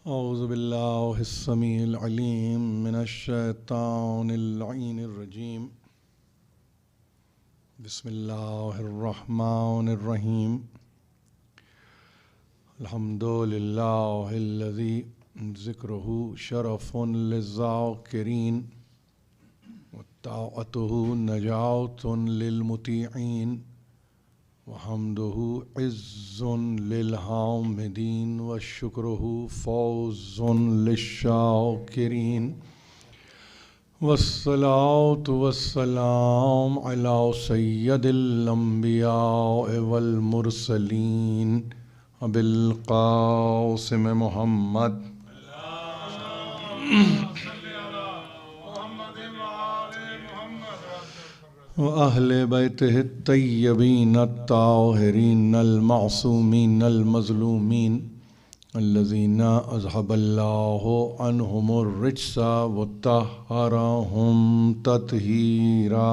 औज़ुबिल्लाहिस्समीइल अलीम मिनश्शैतानिर रजीम बिस्मिल्लाहिर्रहमानिर्रहीम अल्हम्दुलिल्लाहिल्लज़ी ज़िक्रुहु शरफ़ुन लिज़्ज़ाकिरीन व ताअतुहु नजातुन लिलमुतीईन व हम्दुहु इज़्ज़ुन लिलहामिदीन व शुक्रुहु फ़ौज़ुन लिश्शाकिरीन वस्सलातु वस्सलाम अला सय्यदिल अंबिया वल मुरसलीन अबिल क़ासिम मुहम्मद व अहले बैतिहि तय्यबीन अत्ताहिरीन अल मासूमीन अल मज़लूमीन अल्लज़ीना अज़हबल्लाहु अन्हुमुर रिज्सा व तह्हरहुम तत्हीरा।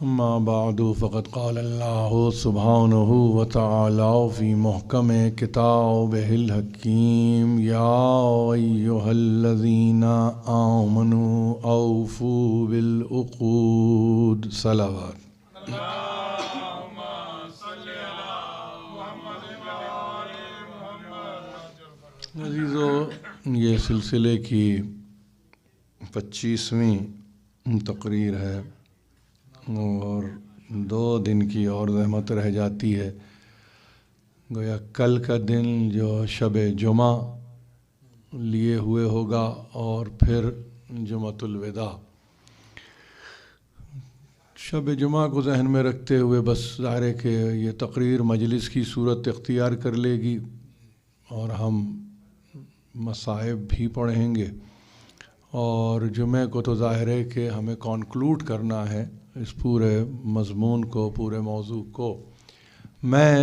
अम्मा बादु फ़क़द क़ाल अल्लाहु सुब्हानहु व तआला फ़ी मुहकमे किताबिहिल हकीम या अय्युहल्लज़ीना आमनू औफ़ू बिल उक़ूद सलावत। अज़ीज़ो, ये सिलसिले की 25वीं तकरीर है और 2 दिन की और ज़हमत रह जाती है। गोया कल का दिन जो शब जुमा लिए हुए होगा और फिर जुमातुल विदा। शब जुमा को जहन में रखते हुए बस ज़ाहिर है कि ये तकरीर मजलिस की सूरत इख्तियार कर लेगी और हम मसाइब भी पढ़ेंगे और जुमे को तो ज़ाहिर है कि हमें कॉन्क्लूड करना है इस पूरे मज़मून को, पूरे मौजू को। मैं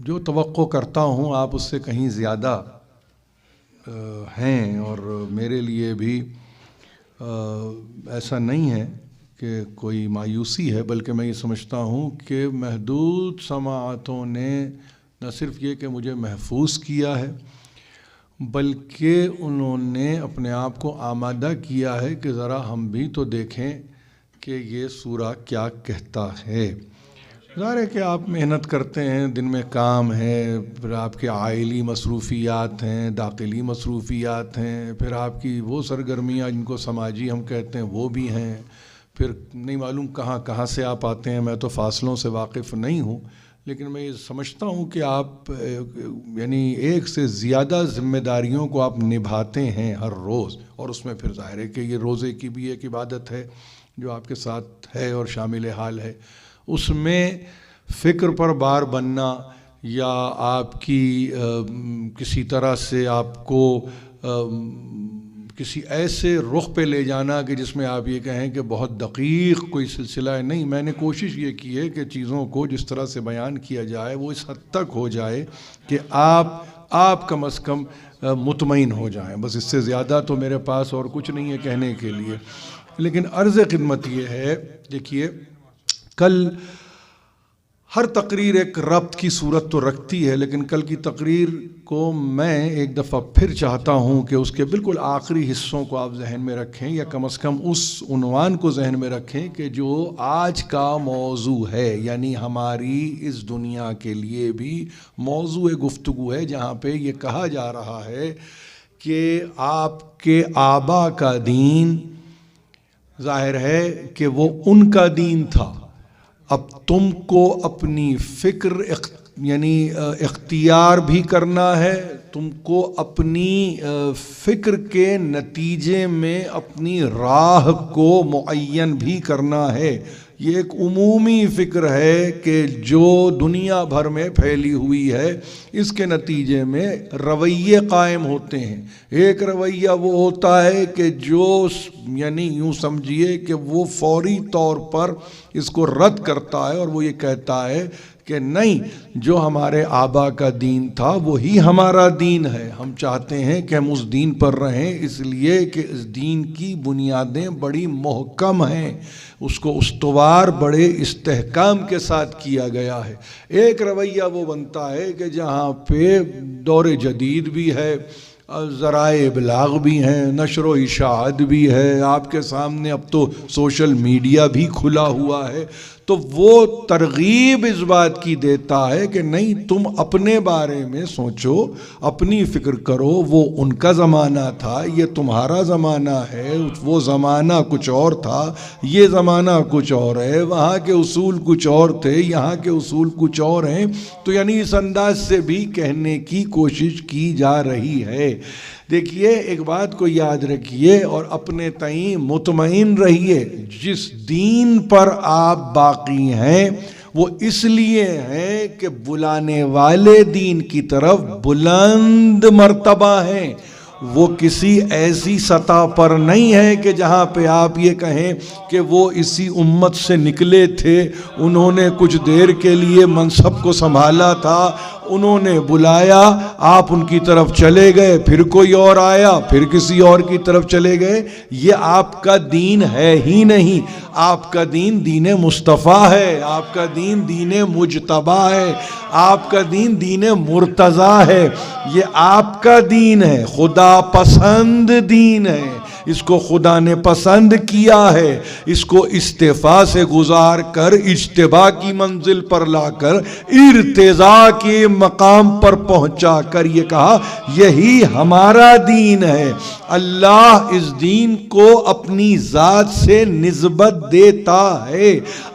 जो तवक्को करता हूँ आप उससे कहीं ज़्यादा हैं और मेरे लिए भी ऐसा नहीं है कि कोई मायूसी है, बल्कि मैं ये समझता हूँ कि महदूद समाअतों ने न सिर्फ़ ये कि मुझे महफूज किया है बल्कि उन्होंने अपने आप को आमादा किया है कि ज़रा हम भी तो देखें कि ये सूरा क्या कहता है। ज़ाहिर है कि आप मेहनत करते हैं, दिन में काम है, फिर आपके आइली मसरूफ़ियात हैं, दाखिली मसरूफ़ियात हैं, फिर आपकी वो सरगर्मियाँ जिनको समाजी हम कहते हैं वो भी हैं, फिर नहीं मालूम कहाँ कहाँ से आप आते हैं। मैं तो फ़ासलों से वाकिफ़ नहीं हूँ, लेकिन मैं ये समझता हूँ कि आप यानी एक से ज़्यादा ज़िम्मेदारियों को आप निभाते हैं हर रोज़, और उसमें फिर ज़ाहिर है कि ये रोज़े की भी एक इबादत है जो आपके साथ है और शामिल हाल है। उसमें फ़िक्र पर बार बनना या आपकी किसी तरह से आपको किसी ऐसे रुख पे ले जाना कि जिसमें आप ये कहें कि बहुत दक़ीक़ कोई सिलसिला है, नहीं। मैंने कोशिश ये की है कि चीज़ों को जिस तरह से बयान किया जाए वो इस हद तक हो जाए कि आप कम अज़ कम मुतमईन हो जाएं। बस इससे ज़्यादा तो मेरे पास और कुछ नहीं है कहने के लिए। लेकिन अर्ज़ ख़िदमत ये है, देखिए कल हर तकरीर एक रब्त की सूरत तो रखती है, लेकिन कल की तकरीर को मैं एक दफ़ा फिर चाहता हूँ कि उसके बिल्कुल आखिरी हिस्सों को आप जहन में रखें, या कम से कम उस उन्वान को जहन में रखें कि जो आज का मौजू है, यानी हमारी इस दुनिया के लिए भी मौजू गुफ्तगू है, जहाँ पे ये कहा जा रहा है कि आपके आबा का दीन ज़ाहिर है कि वो उनका दीन था। अब तुमको अपनी फ़िक्र यानी इख्तियार भी करना है, तुमको अपनी फ़िक्र के नतीजे में अपनी राह को मुअय्यन भी करना है। ये एक उमूमी फ़िक्र है कि जो दुनिया भर में फैली हुई है, इसके नतीजे में रवैये कायम होते हैं। एक रवैया वो होता है कि जो यानी यूँ समझिए कि वो फौरी तौर पर इसको रद्द करता है और वो ये कहता है कि नहीं, जो हमारे आबा का दीन था वही हमारा दीन है। हम चाहते हैं कि हम उस दीन पर रहें, इसलिए कि इस दीन की बुनियादें बड़ी महकम हैं, उसको उस्तवार बड़े इस्तेहकाम के साथ किया गया है। एक रवैया वो बनता है कि जहाँ पे दौर जदीद भी है, ज़राए इबलाग भी हैं, नशर व इशाअत भी है, आपके सामने अब तो सोशल मीडिया भी खुला हुआ है, तो वो तरगीब इस बात की देता है कि नहीं, तुम अपने बारे में सोचो, अपनी फ़िक्र करो। वो उनका ज़माना था, ये तुम्हारा ज़माना है, वो ज़माना कुछ और था, ये ज़माना कुछ और है, वहाँ के उसूल कुछ और थे, यहाँ के उसूल कुछ और हैं। तो यानी इस अंदाज से भी कहने की कोशिश की जा रही है। देखिए, एक बात को याद रखिए और अपने तई मुतमईन रहिए, जिस दीन पर आप बाकी हैं वो इसलिए हैं कि बुलाने वाले दीन की तरफ बुलंद मर्तबा हैं। वो किसी ऐसी सतह पर नहीं है कि जहाँ पे आप ये कहें कि वो इसी उम्मत से निकले थे, उन्होंने कुछ देर के लिए मनसब को संभाला था, उन्होंने बुलाया, आप उनकी तरफ चले गए, फिर कोई और आया, फिर किसी और की तरफ चले गए। ये आपका दीन है ही नहीं। आपका दीन दीन मुस्तफ़ा है, आपका दीन दीन मुजतबा है, आपका दीन दीन मुर्तज़ा है। ये आपका दीन है, खुदा पसंद दीन है। इसको खुदा ने पसंद किया है, इसको इस्तिफा से गुजार कर इज्तिबा की मंजिल पर लाकर इर्तिजा के मकाम पर पहुंचा कर ये कहा यही हमारा दीन है। अल्लाह इस दीन को अपनी जात से निस्बत देता है।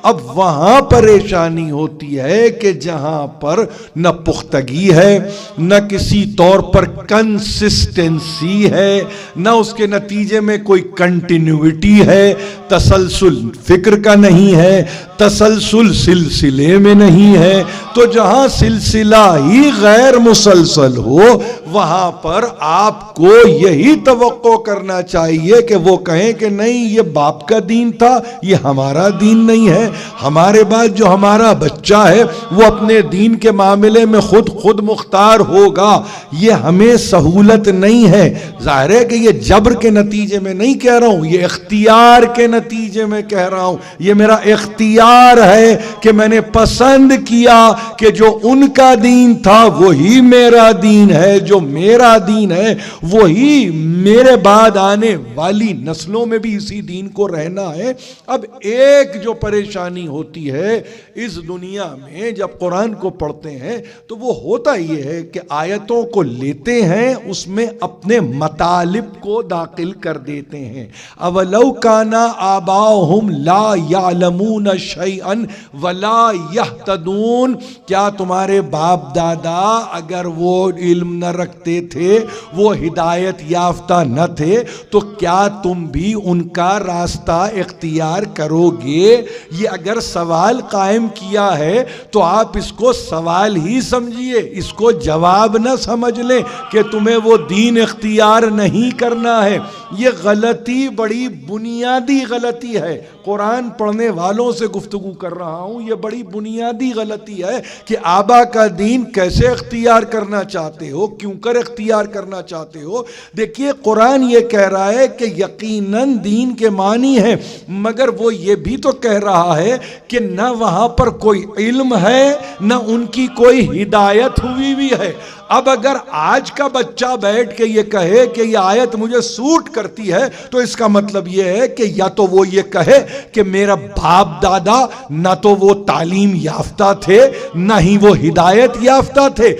अब वहां परेशानी होती है कि जहां पर न पुख्तगी है, न किसी तौर पर कंसिस्टेंसी है, न उसके नतीजे में कोई कंटिन्यूटी है, तसलसल फिक्र का नहीं है, तसलसल सिलसिले में नहीं है। तो जहां सिलसिला ही गैर मुसलसल हो, वहां पर आपको यही तवक्को करना चाहिए कि वो कहें कि नहीं, ये बाप का दीन था, ये हमारा दीन नहीं है। हमारे बाद जो हमारा बच्चा है वो अपने दीन के मामले में खुद मुख्तार होगा। ये हमें सहूलत नहीं है। जाहिर है कि ये जबर के नतीजे में नहीं कह रहा हूं, ये इख्तियार के नतीजे में कह रहा हूं। ये मेरा इख्तियार है कि मैंने पसंद किया कि जो उनका दीन था वही मेरा दीन है, जो मेरा दीन है वही मेरे बाद आने वाली नस्लों में भी इसी दीन को रहना है। अब एक जो परेशानी होती है इस दुनिया में जब कुरान को पढ़ते हैं तो वो होता ये है कि आयतों को लेते हैं, उसमें अपने मतालिब को दाखिल कर देते हैं। अवलौ काना आबाहुम ला यालमून शैअन वला यहतदून, क्या तुम्हारे बाप दादा अगर वो इल्म न रखते थे, वो हिदायत याफ्ता न थे, तो क्या तुम भी उनका रास्ता इख्तियार करोगे? ये अगर सवाल कायम किया है तो आप इसको सवाल ही समझिए, इसको जवाब न समझ लें कि तुम्हें वो दीन इख्तियार नहीं करना है। ये गलती बड़ी बुनियादी गलती है। कुरान पढ़ने वालों से गुफ्तगू कर रहा हूं, ये बड़ी बुनियादी गलती है कि आबा का दीन कैसे इख्तियार करना चाहते हो, क्यों कर इख्तियार करना चाहते हो। देखिए, कुरान ये कह रहा है कि यकीनन दीन के मानी है, मगर वो ये भी तो कह रहा है कि न वहां पर कोई इल्म है, न उनकी कोई हिदायत हुई भी है। अब अगर आज का बच्चा बैठ के ये कहे कि ये आयत मुझे सूट करती है, तो इसका मतलब ये है कि या तो वो ये कहे कि मेरा बाप दादा ना तो वो तालीम याफ्ता थे, ना ही वो हिदायत याफ्ता थे।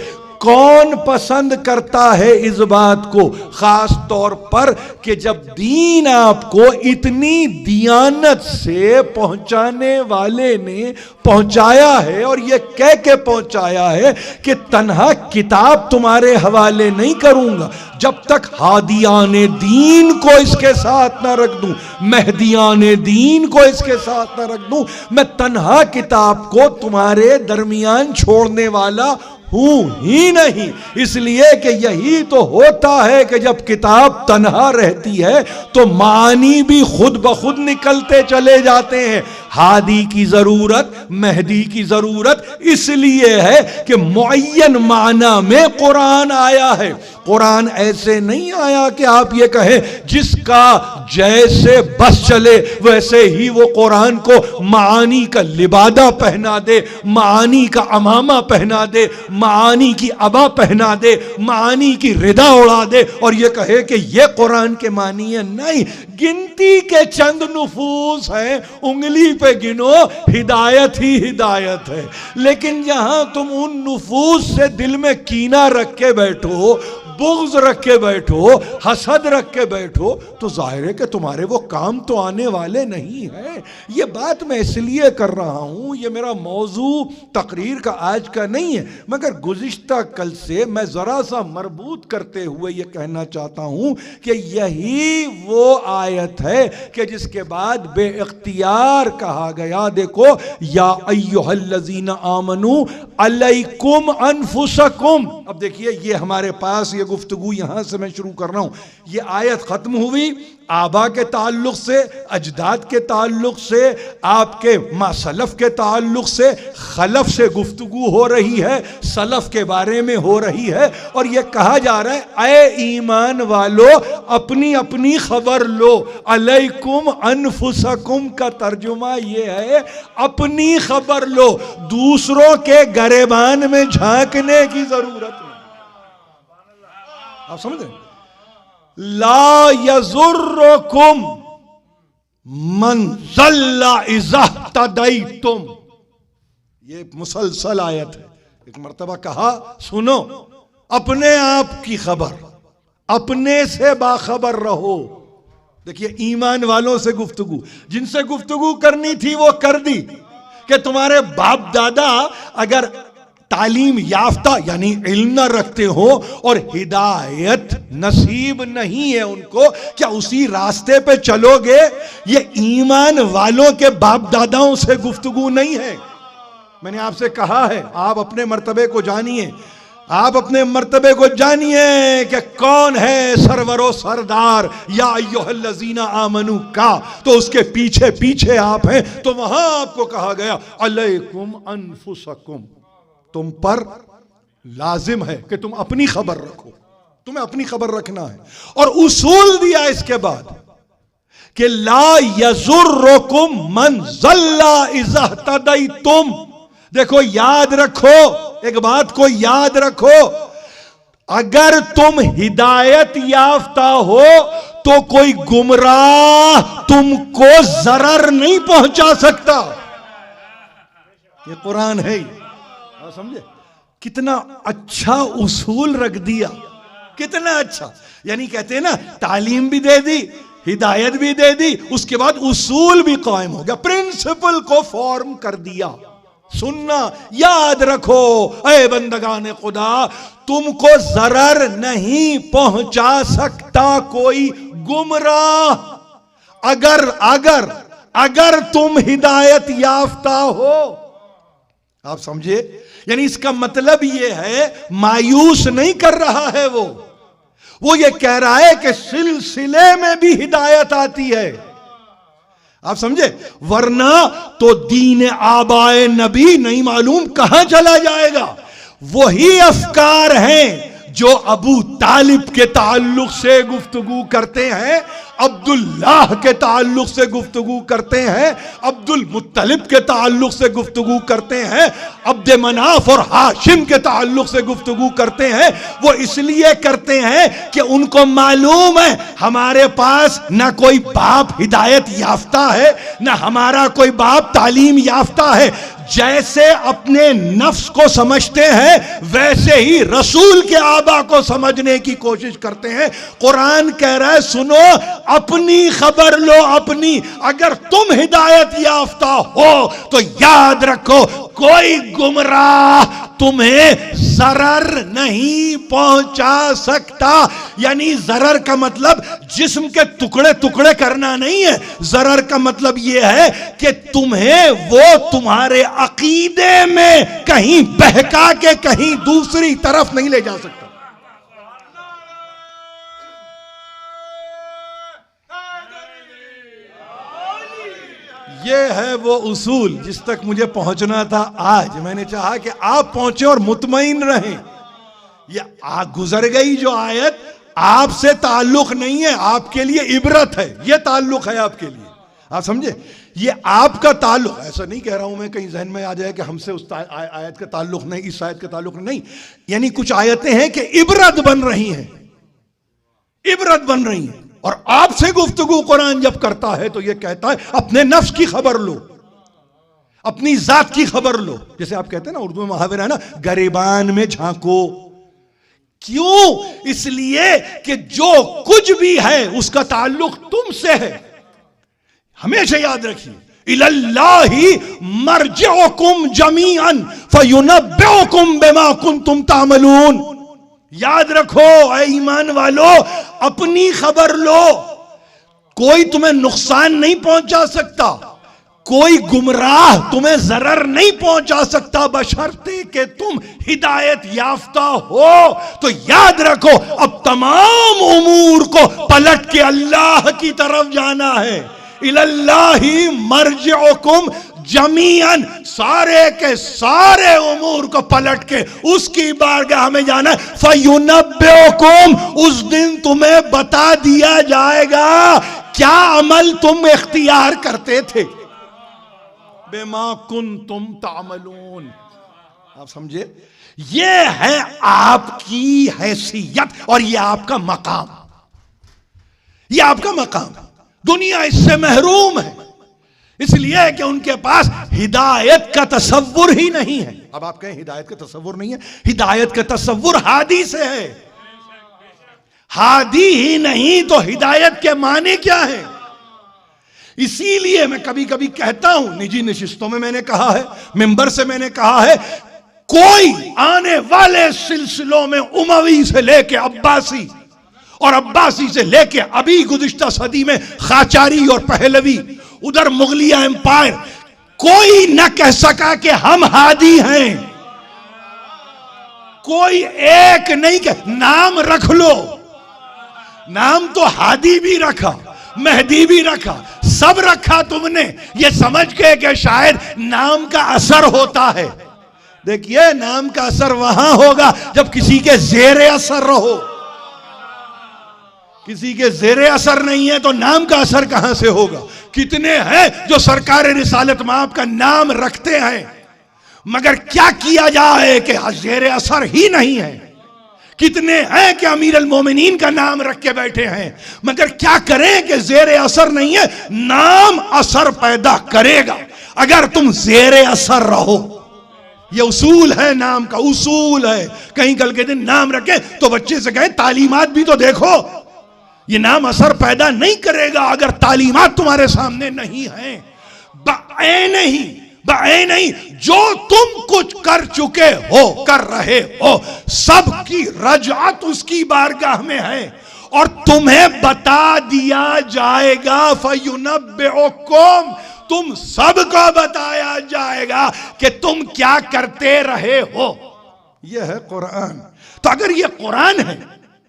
कौन पसंद करता है इस बात को, खास तौर पर कि जब दीन आपको इतनी दियानत से पहुंचाने वाले ने पहुंचाया है, और ये कह के पहुंचाया है कि तन्हा किताब तुम्हारे हवाले नहीं करूंगा जब तक हादियाने दीन को इसके साथ ना रख दूं, मेहदियाने दीन को इसके साथ ना रख दूं, मैं तन्हा किताब को तुम्हारे दरमियान छोड़ने वाला हूं ही नहीं। इसलिए कि यही तो होता है कि जब किताब तन्हा रहती है तो मानी भी खुद ब खुद निकलते चले जाते हैं। हादी की जरूरत, मेहदी की जरूरत इसलिए है कि मुअय्यन माना में कुरान आया है। कुरान ऐसे नहीं आया कि आप ये कहें जिसका जैसे बस चले वैसे ही वो कुरान को मानी का लिबादा पहना दे, मानी का अमामा पहना दे, मानी की अबा पहना दे, मानी की रिदा उड़ा दे और ये कहे कि ये कुरान के मानी है। नहीं, गिनती के चंद नुफूस हैं, उंगली पे गिनो, हिदायत ही हिदायत है। लेकिन जहां तुम उन नुफूस से दिल में कीना रख के बैठो, बुग़्ज़ रख के बैठो, हसद रख के बैठो, तो जाहिर है कि तुम्हारे वो काम तो आने वाले नहीं है। ये बात मैं इसलिए कर रहा हूं, ये मेरा मौजू तकरीर का आज का नहीं है, मगर गुज़िश्ता कल से मैं ज़रा सा मरबूत करते हुए ये कहना चाहता हूं कि यही वो आयत है कि जिसके बाद बेइख्तियार कहा गया, देखो या अय्युहल्लज़ीना आमनू अलैकुम अनफुसकुम। अब देखिए ये हमारे पास ये गुफ्तगू यहां से मैं शुरू कर रहा हूं। ये आयत खत्म हुई आबा के ताल्लुक से, अजदाद के ताल्लुक से, आपके मासलफ के ताल्लुक से, खलफ से गुफ्तगू हो रही है, सलफ के बारे में हो रही है और यह कहा जा रहा है ऐ ईमान वालो अपनी अपनी खबर लो। अलैकुम अनफुसकुम का तर्जुमा यह है अपनी खबर लो, दूसरों के गरेबान में झांकने की जरूरत नहीं। आप समझ रहे? ला यजुर्रुकुम मन ज़ल्ला इज़ा तदैतुम। ये मुसलसल आयत है, एक मर्तबा कहा सुनो, अपने आप की खबर, अपने से बाखबर रहो। देखिए ईमान वालों से गुफ्तगू, जिनसे गुफ्तगू करनी थी वो कर दी कि तुम्हारे बाप दादा अगर तालीम याफ्ता यानी इल्म न रखते हो और हिदायत नसीब नहीं है उनको, क्या उसी रास्ते पे चलोगे? ये ईमान वालों के बाप दादाओं से गुफ्तगू नहीं है। मैंने आपसे कहा है आप अपने मर्तबे को जानिए, आप अपने मर्तबे को जानिए कि कौन है सरवरो सरदार या अय्युहल्लज़ीना आमनू का, तो उसके पीछे पीछे आप हैं। तो वहां आपको कहा गया अलैकुम अनफुसकुम, तुम पर लाजिम है कि तुम अपनी खबर रखो, तुम्हें अपनी खबर रखना है। और उसूल दिया इसके बाद कि ला यजुर्रुकुम मन ज़ल्ला इज़ा तदैतुम। देखो याद रखो, एक बात को याद रखो, अगर तुम हिदायत याफ्ता हो तो कोई गुमराह तुमको जरर नहीं पहुंचा सकता। ये कुरान है, समझे? कितना अच्छा उसूल रख दिया, कितना अच्छा। यानी कहते हैं ना तालीम भी दे दी, हिदायत भी दे दी, उसके बाद उसूल भी कायम हो गया, प्रिंसिपल को फॉर्म कर दिया। सुनना, याद रखो ऐ बंदगाने खुदा, तुमको जरर नहीं पहुंचा सकता कोई गुमराह अगर अगर अगर तुम हिदायत याफ्ता हो। आप समझे? यानी इसका मतलब यह है मायूस नहीं कर रहा है वो ये कह रहा है कि सिलसिले में भी हिदायत आती है। आप समझे? वरना तो दीन आबाए नबी नहीं मालूम कहां चला जाएगा। वही अफकार हैं जो अबू तालिब के ताल्लुक से गुफ्तगू करते हैं, अब्दुल्लाह के ताल्लुक से गुफ्तगू करते हैं, अब्दुल मुत्तलिब के ताल्लुक से गुफ्तगू करते हैं, अब्द मनाफ और हाशिम के ताल्लुक से गुफ्तगू करते हैं। वो इसलिए करते हैं कि उनको मालूम है हमारे पास ना कोई बाप हिदायत याफ्ता है, ना हमारा कोई बाप तालीम याफ्ता है। जैसे अपने नफ्स को समझते हैं वैसे ही रसूल के आबा को समझने की कोशिश करते हैं। कुरान कह रहा है सुनो, अपनी खबर लो अपनी। अगर तुम हिदायत याफ्ता हो तो याद रखो कोई गुमराह तुम्हें जरर नहीं पहुंचा सकता। यानी जरर का मतलब जिस्म के टुकड़े टुकड़े करना नहीं है, जरर का मतलब यह है कि तुम्हें वो तुम्हारे अकीदे में कहीं बहका के कहीं दूसरी तरफ नहीं ले जा सकता। ये है वो उसूल जिस तक मुझे पहुंचना था। आज मैंने चाहा कि आप पहुंचे और मुतमईन रहें। ये गुजर गई जो आयत आपसे ताल्लुक नहीं है, आपके लिए इबरत है। ये ताल्लुक है आपके लिए, आप समझे? ये आपका ताल्लुक, ऐसा नहीं कह रहा हूं मैं कहीं जहन में आ जाए कि हमसे उस आयत का ताल्लुक नहीं, इस आयत का ताल्लुक नहीं। यानी कुछ आयतें हैं कि इबरत बन रही हैं, इबरत बन रही हैं। और आपसे गुफ्तगू कुरान जब करता है तो यह कहता है अपने नफ्स की खबर लो, अपनी जात की खबर लो। जैसे आप कहते हैं ना, उर्दू में मुहावरा है ना, गरिबान में झांको। क्यों? इसलिए कि जो कुछ भी है उसका ताल्लुक तुमसे है। हमेशा याद रखिए, इलल्लाहि मरजिउकुम जमीअन फयुनब्बिउकुम बिमा कुंतुम तामलून। याद रखो ऐ ईमान वालो, अपनी खबर लो। कोई तुम्हें नुकसान नहीं पहुंचा सकता, कोई गुमराह तुम्हें जरर नहीं पहुंचा सकता, बशर्ते कि तुम हिदायत याफ्ता हो। तो याद रखो, अब तमाम उमूर को पलट के अल्लाह की तरफ जाना है। इलल्लाहि मरजिउकुम जमीअन, सारे के सारे उमूर को पलट के उसकी बारगाह में जाना है। फयुनब्बिउकुम, उस दिन तुम्हें बता दिया जाएगा क्या अमल तुम इख्तियार करते थे। बिमा कुंतुम तामलून। आप समझे? ये है आपकी हैसियत और ये आपका मकाम, ये आपका मकाम। दुनिया इससे महरूम है, इसलिए कि उनके पास हिदायत का तसव्वुर ही नहीं है। अब आप कहें हिदायत का तसव्वुर नहीं है, हिदायत का तसव्वुर हादी से है। हादी ही नहीं तो हिदायत के माने क्या है? इसीलिए मैं कभी कभी कहता हूं, निजी नशिस्तों में मैंने कहा है, मिंबर से मैंने कहा है, कोई आने वाले सिलसिलों में उमवी से लेके अब्बासी और अब्बासी से लेके अभी गुज़िश्ता सदी में खाचारी और पहलवी, उधर मुगलिया एम्पायर, कोई न कह सका कि हम हादी हैं। कोई एक नहीं कह, नाम रख लो, नाम तो हादी भी रखा, मेहदी भी रखा, सब रखा तुमने, ये समझ के कि शायद नाम का असर होता है। देखिए, नाम का असर वहां होगा जब किसी के जेरे असर रहो। किसी के जेरे असर नहीं है तो नाम का असर कहां से होगा? कितने हैं जो सरकार रिसालत माब का नाम रखते हैं, मगर क्या किया जाए कि जेरे असर ही नहीं है। कितने हैं कि अमीर अल मोमिनीन का नाम रख के बैठे हैं, मगर क्या करें कि जेरे असर नहीं है। नाम असर पैदा करेगा अगर तुम जेरे असर रहो। ये उसूल है, नाम का उसूल है। कहीं कल के दिन नाम रखे तो बच्चे से कहें तालीमात भी तो देखो। ये नाम असर पैदा नहीं करेगा अगर तालीमात तुम्हारे सामने नहीं है। नहीं, जो तुम कुछ कर चुके हो, कर रहे हो, सबकी रजअत उसकी बारगाह में है और तुम्हें बता दिया जाएगा। फयुनब्बिउकुम, तुम सबको बताया जाएगा कि तुम क्या करते रहे हो। यह है कुरान। तो अगर यह कुरान है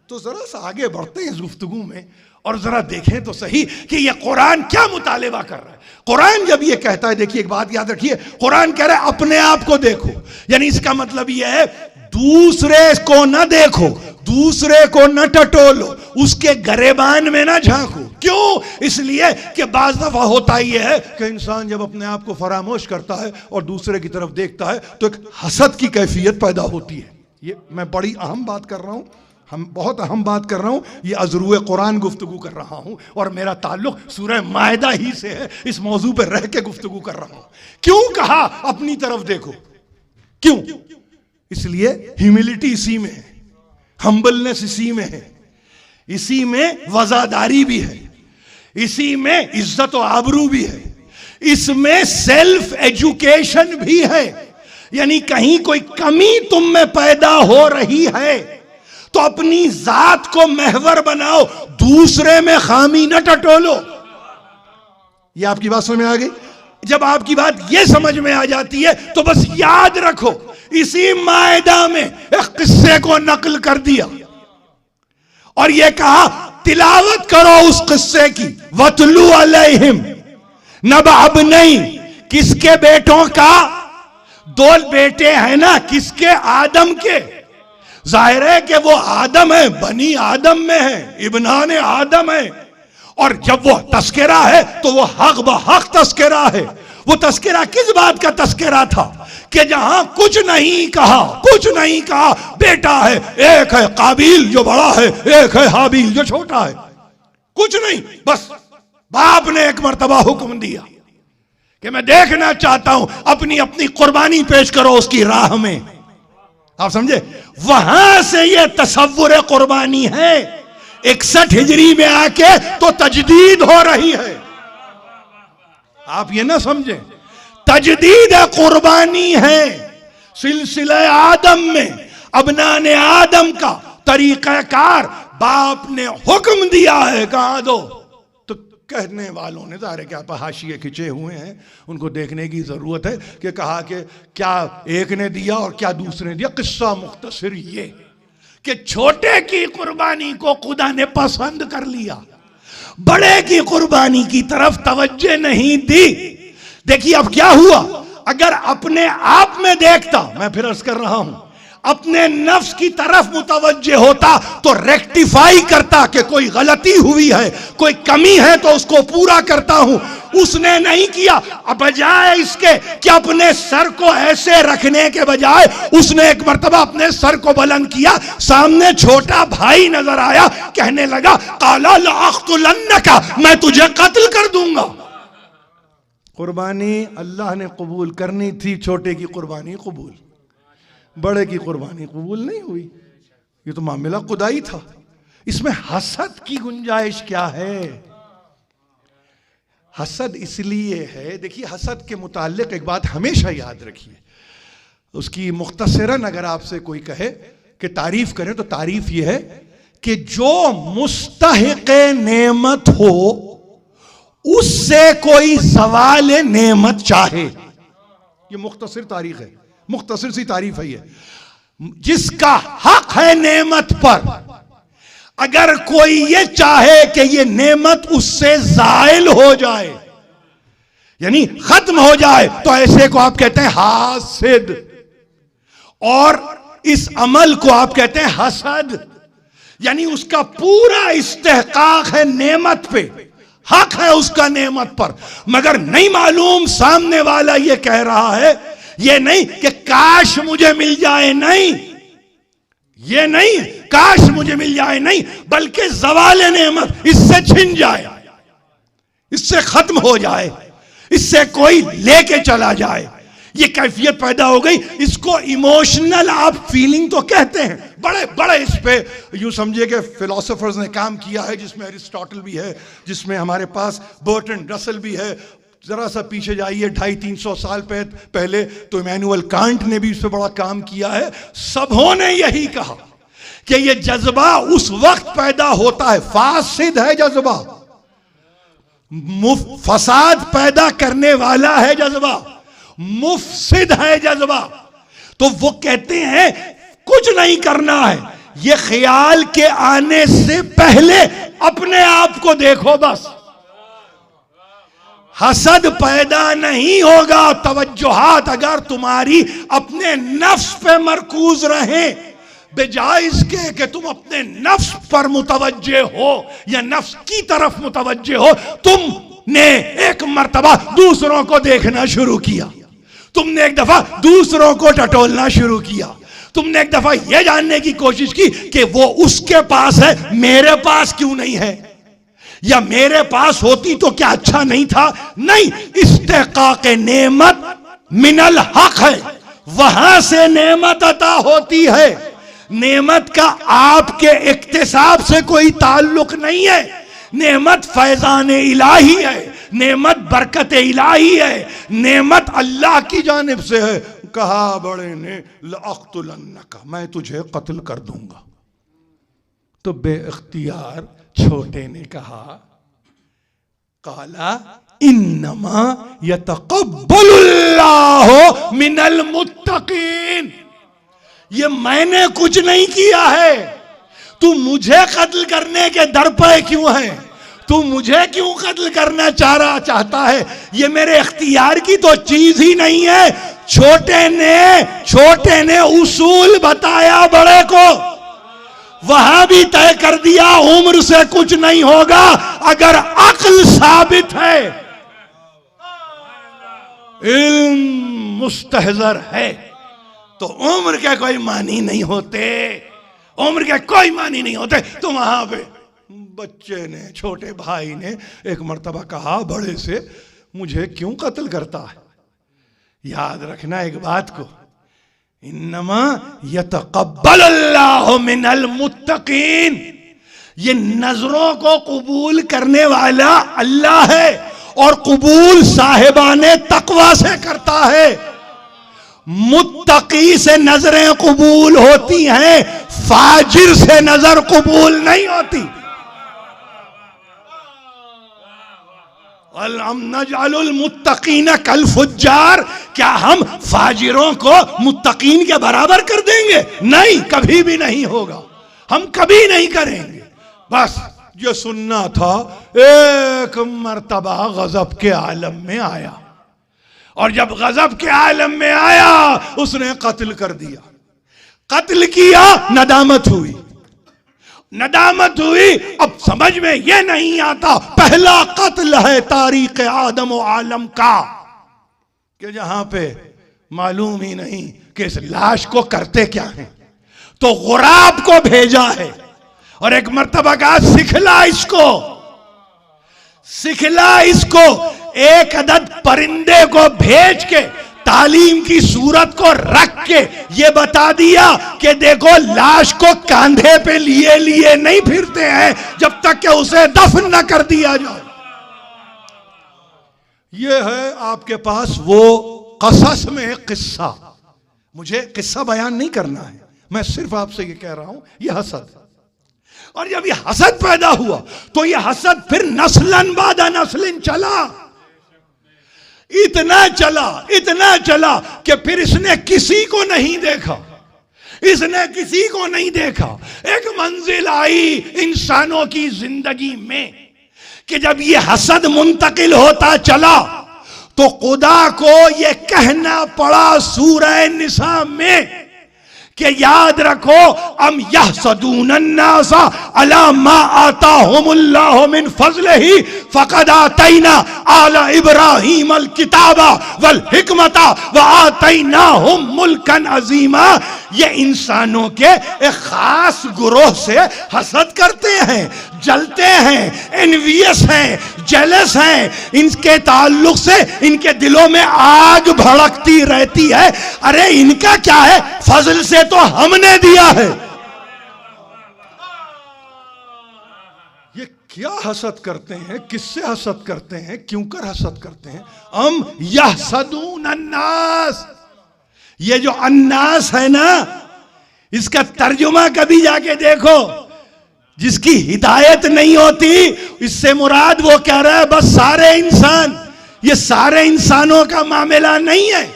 तो जरा सा आगे बढ़ते हैं इस गुफ्तगू में और जरा देखें तो सही कि यह कुरान क्या मुतालिबा कर रहा है। कुरान जब यह कहता है, देखिए एक बात याद रखिए, कुरान कह रहा है अपने आप को देखो, यानी इसका मतलब यह है दूसरे को न देखो, दूसरे को न टटोलो, उसके गरेबान में ना झांको। क्यों? इसलिए कि बाज़ दफा होता यह है कि इंसान जब अपने आप को फरामोश करता है और दूसरे की तरफ देखता है तो एक हसद की कैफियत पैदा होती है। ये मैं बड़ी अहम बात कर रहा हूं, हम बहुत अहम बात कर रहा हूं, ये अज़रूए कुरान गुफ्तगू कर रहा हूं और मेरा ताल्लुक सूरह मायदा ही से है। इस मौजू पर रह के गुफ्तगू कर रहा हूं। क्यों कहा अपनी तरफ देखो? क्यों? इसलिए ह्यूमिलिटी इसी में है, हम्बलनेस इसी में है, इसी में वजादारी भी है, इसी में इज्जत और आबरू भी है, इसमें सेल्फ एजुकेशन भी है। यानी कहीं कोई कमी तुम में पैदा हो रही है तो अपनी जात को महवर बनाओ, दूसरे में खामी न टटोलो। ये आपकी बात समझ में आ गई? जब आपकी बात ये समझ में आ जाती है तो बस याद रखो, इसी मायदा में एक किस्से को नकल कर दिया और यह कहा तिलावत करो उस किस्से की, वतलू अलैहिम न बाप नहीं, किसके बेटों का? दो बेटे हैं ना, किसके? आदम के। जाहिर है कि वो आदम है, बनी आदम में है, इब्नाने आदम है। और जब वो तस्करा है तो वो हक बहक तस्करा है। वो तस्करा किस बात का तस्करा था कि जहां कुछ नहीं कहा, कुछ नहीं कहा, बेटा है, एक है काबिल जो बड़ा है, एक है हाबिल जो छोटा है, कुछ नहीं, बस बाप ने एक मर्तबा हुक्म दिया कि मैं देखना चाहता हूं, अपनी अपनी कुर्बानी पेश करो उसकी राह में। आप समझे? वहां से ये तसव्वुर कुर्बानी है। 61 हिजरी में आके तो तजदीद हो रही है। आप ये ना समझे, तजदीद कुर्बानी है। सिलसिला आदम में अबनाने आदम का तरीक़ाकार बाप ने हुक्म दिया है, कहा दो। तो कहने वालों ने, ज़ाहिर है कि आप हाशिए खिंचे हुए हैं, उनको देखने की जरूरत है कि कहा कि क्या एक ने दिया और क्या दूसरे ने दिया। किस्सा मुख्तसर ये कि छोटे की कुर्बानी को खुदा ने पसंद कर लिया, बड़े की कुर्बानी की तरफ तवज्जो नहीं दी। देखिए अब क्या हुआ, अगर अपने आप में देखता, मैं फिर अर्ज कर रहा हूं, अपने नफ्स की तरफ मुतवज्जे होता तो रेक्टिफाई करता कि कोई गलती हुई है, कोई कमी है तो उसको पूरा करता हूं। उसने नहीं किया। बजाय इसके कि अपने सर को ऐसे रखने के बजाय उसने एक मर्तबा अपने सर को बुलंद किया, सामने छोटा भाई नजर आया, कहने लगा काला लअक़्तुलन्नका, मैं तुझे कत्ल कर दूंगा। कुर्बानी अल्लाह ने कबूल करनी थी, छोटे की कुर्बानी कबूल, बड़े की कुर्बानी कबूल नहीं हुई। ये तो मामला खुदाई था। इसमें हसद की गुंजाइश क्या है? हसद इसलिए है, देखिए हसद के मुताल्लिक एक बात हमेशा याद रखिए, उसकी मुख्तसरन अगर आपसे कोई कहे कि तारीफ करें तो तारीफ यह है कि जो मुस्तहिक़े नेमत हो उससे कोई ज़वाल नेमत चाहे। ये मुख्तसर तारीफ है, मुख्तसर सी तारीफ है ये। जिसका हक है नेमत पर, अगर कोई ये चाहे कि ये नेमत उससे जायल हो जाए, यानी खत्म हो जाए, तो ऐसे को आप कहते हैं हासिद, और इस अमल को आप कहते हैं हसद। यानी उसका पूरा इस्तेहकाक है नेमत पे, हक है उसका नेमत पर, मगर नहीं मालूम सामने वाला ये कह रहा है, ये नहीं कि काश मुझे मिल जाए, नहीं, ये नहीं काश मुझे मिल जाए, नहीं, बल्कि ज़वाल नेमत इससे छिन जाए, इससे खत्म हो जाए, इससे कोई लेके चला जाए। ये कैफियत पैदा हो गई। इसको इमोशनल आप फीलिंग तो कहते हैं। बड़े बड़े इस पे यूं समझिए कि फिलोसोफर्स ने काम किया है, जिसमें अरिस्टोटल भी है, जिसमें हमारे पास बर्ट्रैंड रसल भी है। जरा सा पीछे जाइए 250-300 साल पहले तो इमैनुअल कांट ने भी इस पर बड़ा काम किया है। सबों ने यही कहा कि ये जज्बा उस वक्त पैदा होता है, फासिद है जज्बा, फसाद पैदा करने वाला है जज्बा, मुफसिद है जज्बा। तो वो कहते हैं कुछ नहीं करना है, ये ख्याल के आने से पहले अपने आप को देखो बस। हसद पैदा नहीं होगा तवज्जुहात अगर तुम्हारी अपने नफ्स पे मरकूज रहे, बेजाय इसके कि तुम अपने नफ्स पर मुतवज्जे हो या नफ्स की तरफ मुतवज्जे हो। तुमने एक मर्तबा दूसरों को देखना शुरू किया, तुमने एक दफा दूसरों को टटोलना शुरू किया, तुमने एक दफा यह जानने की कोशिश की कि वो उसके पास है, मेरे पास क्यों नहीं है, या मेरे पास होती तो क्या अच्छा नहीं था। नहीं, इस्तेकाक नेमत मिनल हक है, वहां से नेमत अता होती है। नेमत का आपके इक्तिसाब से कोई ताल्लुक नहीं है। नेमत फैजान इलाही है, नेमत बरकत इलाही है, नेमत अल्लाह की जानिब से है। कहा बड़े ने लअक़्तुलन्नका, मैं तुझे कत्ल कर दूंगा। तो बेइख्तियार छोटे ने कहा काला इन्नमा यतक़ब्बलुल्लाहु मिनल मुत्तक़ीन, ये मैंने कुछ नहीं किया है, तू मुझे कत्ल करने के दर पे क्यों है, तू मुझे क्यों कत्ल करना चाहता है? ये मेरे इख्तियार की तो चीज ही नहीं है। छोटे ने उसूल बताया बड़े को, वहां भी तय कर दिया उम्र से कुछ नहीं होगा, अगर अक्ल साबित है, इल्म मुस्तहजर है, तो उम्र के कोई मानी नहीं होते, उम्र के कोई मानी नहीं होते। तो वहां पे बच्चे ने, छोटे भाई ने एक मर्तबा कहा बड़े से, मुझे क्यों कत्ल करता है? याद रखना एक बात को, इन्नमा यतक़ब्बलुल्लाहु मिनल मुत्तक़ीन, ये नजरों को कबूल करने वाला अल्लाह है और कबूल साहिबाने तकवा से करता है। मुत्तकी से नजरें कबूल होती हैं, फाजिर से नजर कबूल नहीं होती। नजअलुल मुत्तकीन कल फुज्जार, क्या हम फाजिरों को मुत्तकीन के बराबर कर देंगे? नहीं, कभी भी नहीं होगा, हम कभी नहीं करेंगे। बस ये सुनना था। एक मर्तबा गजब के आलम में आया, और जब गजब के आलम में आया उसने कत्ल कर दिया। कत्ल किया, नदामत हुई, नदामत हुई। अब समझ में यह नहीं आता, पहला कत्ल है तारीख आदम और आलम का, कि जहां पे मालूम ही नहीं कि इस लाश को करते क्या है, तो गुराब को भेजा है और एक मर्तबा कहा सिखला इसको, सिखला इसको। एक अदद परिंदे को भेज के तालीम की सूरत को रख के ये बता दिया कि देखो लाश को कांधे पे लिए लिए नहीं फिरते हैं जब तक कि उसे दफन न कर दिया जाए। ये है आपके पास वो कसस में एक किस्सा। मुझे किस्सा बयान नहीं करना है, मैं सिर्फ आपसे ये कह रहा हूं, ये हसद। और जब ये हसद पैदा हुआ तो ये हसद फिर नस्लन बादा नस्लिन चला, इतना चला कि फिर इसने किसी को नहीं देखा, इसने किसी को नहीं देखा। एक मंजिल आई इंसानों की जिंदगी में कि जब ये हसद मुंतकिल होता चला तो खुदा को ये कहना पड़ा सूरह निसा में कि याद रखो, अम यहसदूनन्नासा अला मा आताहुमुल्लाहु मिन फज़लिही फ़क़द आतैना आला इब्राहीम अल किताबा वल हिकमता व आतैनाहुम मुल्कन अज़ीमा। ये इंसानों के एक खास ग्रोह से हसद करते हैं, जलते हैं, एनवियस हैं, जेलस हैं, इनके ताल्लुक से इनके दिलों में आग भड़कती रहती है। अरे इनका क्या है, फजल से तो हमने दिया है। ये क्या हसद करते हैं, किससे हसद करते हैं, क्यों कर हसद करते हैं? अम यहसदून अन्नास, ये जो अन्नास है ना, इसका तर्जुमा कभी जाके देखो। जिसकी हिदायत नहीं होती, इससे मुराद वो कह रहा है बस सारे इंसान। ये सारे इंसानों का मामला नहीं है,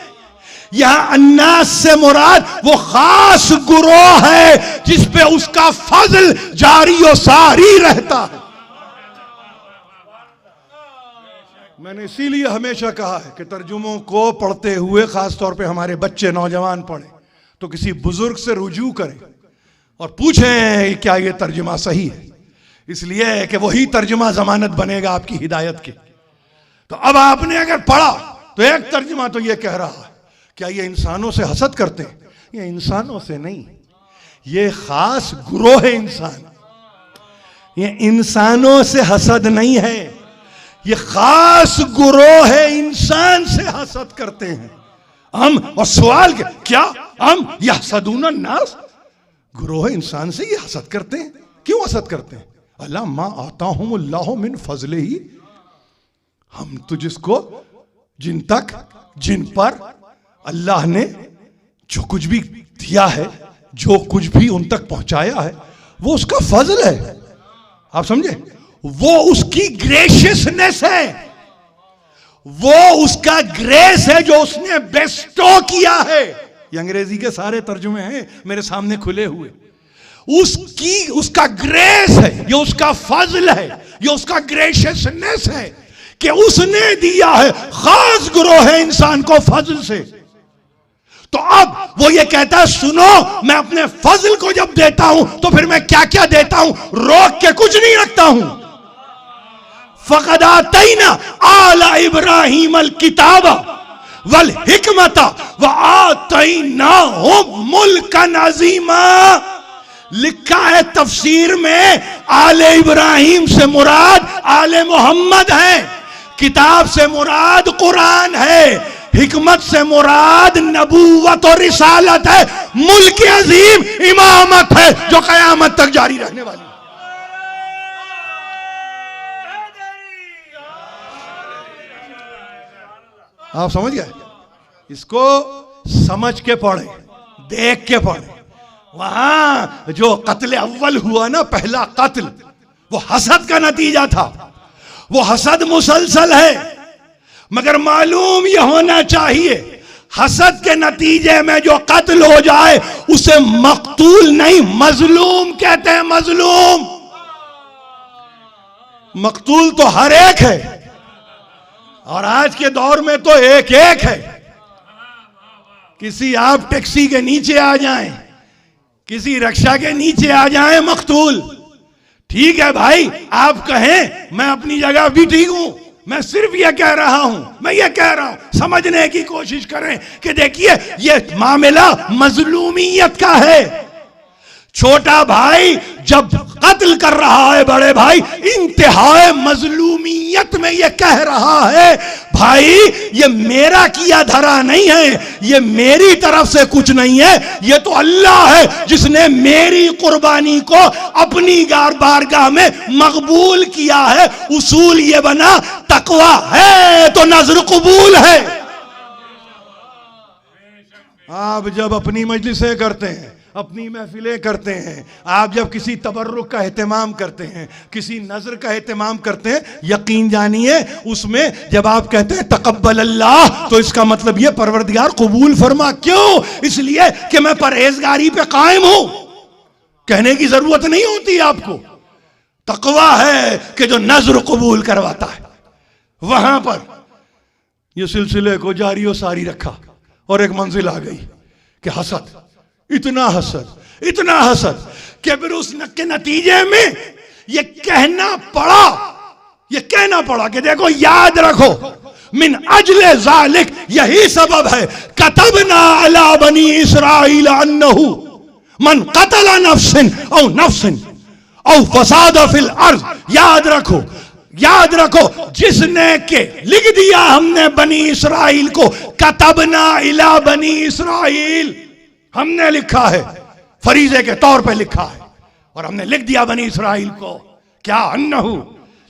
यहां अन्नास से मुराद वो खास गुरोह है जिस पे उसका फजल जारी और सारी रहता है। मैंने इसीलिए हमेशा कहा है कि तर्जुमों को पढ़ते हुए खास तौर पे हमारे बच्चे नौजवान पढ़े तो किसी बुजुर्ग से रुजू करें और पूछें क्या ये तर्जुमा सही है, इसलिए कि वही तर्जुमा जमानत बनेगा आपकी हिदायत की। तो अब आपने अगर पढ़ा तो एक तर्जुमा तो ये कह रहा है, क्या ये इंसानों से हसद करते हैं? ये इंसानों से नहीं, ये खास गुरोह है इंसान। ये इंसानों से हसद नहीं है, ये खास गुरोह है, इंसान से हसद करते हैं हम। और सवाल क्या, हम यहसदून अन्नास, गुरोह इंसान से ये हसद करते हैं। क्यों हसद करते हैं? अल्लाह मा आताहुमुल्लाहु मिन फज़लिही, हम तो जिसको, जिन तक, जिन पर अल्लाह ने जो कुछ भी दिया है, जो कुछ भी उन तक पहुंचाया है, वो उसका फजल है। आप समझे? वो उसकी ग्रेशियसनेस है, वो उसका ग्रेस है जो उसने बेस्टो किया है। ये अंग्रेजी के सारे तर्जुमे हैं मेरे सामने खुले हुए। उसका ग्रेस है, ये उसका फजल है, ये उसका ग्रेशियसनेस है कि उसने दिया है खास ग्रोह है इंसान को फजल से। तो अब वो ये कहता है सुनो, मैं अपने फजल को जब देता हूं तो फिर मैं क्या क्या देता हूं, रोक के कुछ नहीं रखता हूं। फ़क़द आतैना आला इब्राहीम अल किताब वल हिकमत व आतैनाहुम मुल्कन अज़ीमा। लिखा है तफसीर में, आले इब्राहिम से मुराद आले मोहम्मद है, किताब से मुराद कुरान है, हिकमत से मुराद नबूवत और रिसालत है, मुल्क अजीम इमामत है जो कयामत तक जारी रहने वाली। आप समझ गए? इसको समझ के पढ़े, देख के पढ़े। वहां जो कत्ल अव्वल हुआ ना, पहला कत्ल, वो हसद का नतीजा था, वो हसद मुसलसल है, मगर मालूम यह होना चाहिए हसद के नतीजे में जो कत्ल हो जाए उसे मकतूल नहीं मजलूम कहते हैं। मजलूम, मकतूल तो हर एक है, और आज के दौर में तो एक एक है। किसी आप टैक्सी के नीचे आ जाएं, किसी रिक्शा के नीचे आ जाएं, मकतूल। ठीक है भाई, आप कहें मैं अपनी जगह भी ठीक हूं, मैं सिर्फ ये कह रहा हूं, मैं ये कह रहा हूं, समझने की कोशिश करें कि देखिए ये मामला मजलूमियत का है। छोटा भाई जब कत्ल कर रहा है बड़े भाई, इंतहाए मजलूमियत में ये कह रहा है भाई ये मेरा किया धरा नहीं है, ये मेरी तरफ से कुछ नहीं है, ये तो अल्लाह है जिसने मेरी कुर्बानी को अपनी बारगाह में मकबूल किया है। उसूल ये बना, तकवा है तो नजर कबूल है। आप जब अपनी मजलिसें करते हैं, अपनी महफिलें करते हैं, आप जब किसी तबर्रुक का एहतमाम करते हैं, किसी नजर का एहतमाम करते हैं, यकीन जानिए उसमें जब आप कहते हैं तकब्बल अल्लाह, तो इसका मतलब ये परवरदिगार कबूल फरमा। क्यों? इसलिए कि मैं परहेजगारी पे कायम हूं। कहने की जरूरत नहीं होती आपको। तकवा है कि जो नजर कबूल करवाता है। वहां पर ये सिलसिले को जारी और सारी रखा और एक मंजिल आ गई कि हसद, इतना हसद कि फिर उसके नतीजे में ये कहना पड़ा कि देखो याद रखो, मिन अजले जालिक, यही सबब है, कतबना अला बनी इसराइल अन्नहु मन कतला नफ्सिन औ फसाद फिल अर्ज। याद रखो जिसने के लिख दिया हमने बनी इसराइल को, कतबना इला बनी इसराइल, हमने लिखा है, फरीजे के तौर पे लिखा है, और हमने लिख दिया बनी इसराइल को क्या, अन्नहु।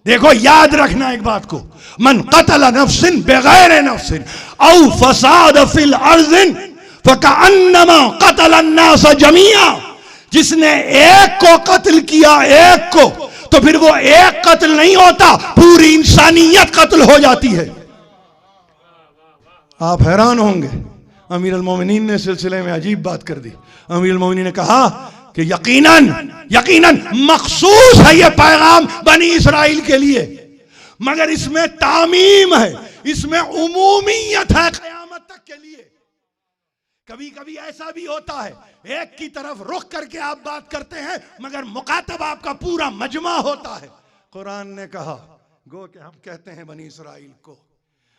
देखो याद रखना एक बात को, मन कतला नफ्सिन बगैर नफ्सिन औ फसाद फिल अर्जिन फकअन्नमा कतला अन्नास जमीआ। जिसने एक को कत्ल किया, एक को, तो फिर वो एक कत्ल नहीं होता, पूरी इंसानियत कत्ल हो जाती है। आप हैरान होंगे, अमीर अल मोमिनीन ने सिलसिले में अजीब बात कर दी। अमीर अल मोमिनीन ने कहा कि यकीनन मखसूस है ये पैगाम बनी इसराइल के लिए, मगर इसमें तामीम है, इसमें उमूमियत है क़यामत तक के लिए। कभी कभी ऐसा भी होता है, एक की तरफ रुख करके आप बात करते हैं, मगर मुखातब आपका पूरा मजमा होता है। कुरान ने कहा, गो कि हम कहते हैं बनी इसराइल को,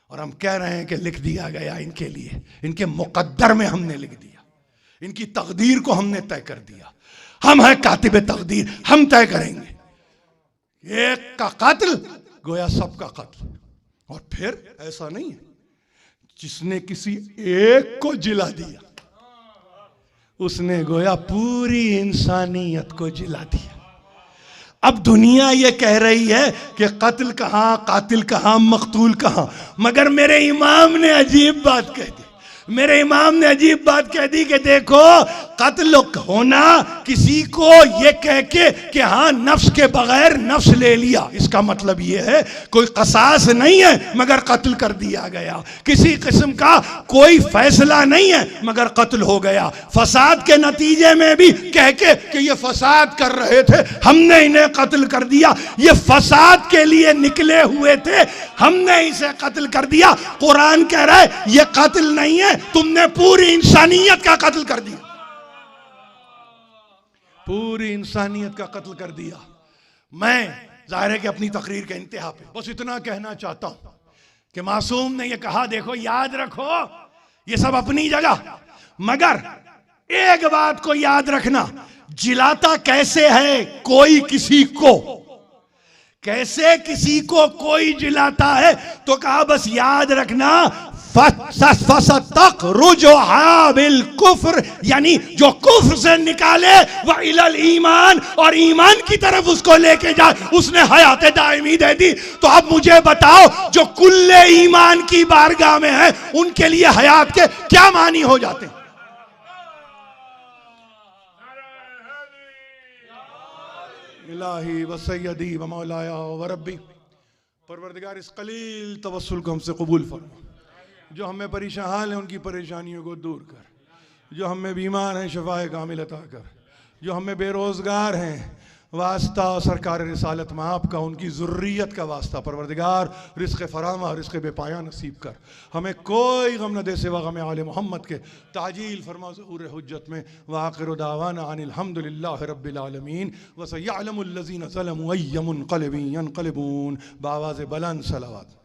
और हम कह रहे हैं कि लिख दिया गया इनके लिए, इनके मुकद्दर में हमने लिख दिया, इनकी तकदीर को हमने तय कर दिया। हम हैं कातिब तकदीर, हम तय करेंगे। एक का कत्ल गोया सबका कत्ल। और फिर ऐसा नहीं है, जिसने किसी एक को जिला दिया उसने गोया पूरी इंसानियत को जिला दिया। अब दुनिया ये कह रही है कि कत्ल कहां, कातिल कहां, मकतूल कहां, मगर मेरे इमाम ने अजीब बात कह दी। मेरे इमाम ने अजीब बात कह दी कि देखो कत्ल होना किसी को ये कह के कि हाँ नफ्स के बगैर नफ्स ले लिया, इसका मतलब ये है कोई कसास नहीं है मगर कत्ल कर दिया गया, किसी किस्म का कोई फैसला नहीं है मगर कत्ल हो गया। फसाद के नतीजे में भी कह के कि ये फसाद कर रहे थे हमने इन्हें कत्ल कर दिया, ये फसाद के लिए निकले हुए थे हमने इसे कत्ल कर दिया। कुरान कह रहा है ये कत्ल नहीं है, तुमने पूरी इंसानियत का कत्ल कर दिया, पूरी इंसानियत का कत्ल कर दिया। मैं जाहिर है कि अपनी तकरीर के इंतहा पे बस इतना कहना चाहता हूं कि मासूम ने यह कहा देखो याद रखो ये सब अपनी जगह, मगर एक बात को याद रखना, जिलाता कैसे है कोई किसी को, कैसे किसी को कोई जिलाता है, तो कहा बस याद रखना बिल कुफ्र, यानी जो कुफ्र से निकाले वह इलल ईमान, और ईमान की तरफ उसको लेके जाए, उसने हयात दायमी दे दी। तो अब मुझे बताओ जो कुल्ले ईमान की बारगाह में है उनके लिए हयात के क्या मानी हो जाते हैं? इलाही व सय्यदी व मौलाया व रब्बी, परवरदिगार इस कलील तवस्सुल को हमसे कबूल फरमा। जो हमें परेशान हाल है उनकी परेशानियों को दूर कर, जो हमें बीमार हैं शफाए कामिल अता कर, जो हमें बेरोज़गार हैं वास्ता सरकार रिसालत में आपका उनकी ज़ुर्रियत का वास्ता परवरदिगार रिज़्क़ फरामा रिज़्क़ बेपाया नसीब कर। हमें कोई गम न दे सिवा गम आले मोहम्मद के, ताजील फरमा ज़हूर हुज्जत में। व आखिरु दावाना अनिल हम्दुलिल्लाहि रब्बिल आलमीन व सयअलमुल लज़ीना ज़लमू अय्युमुनक़लिबिन यनक़लिबून। बावाज़ बुलंद सलावत।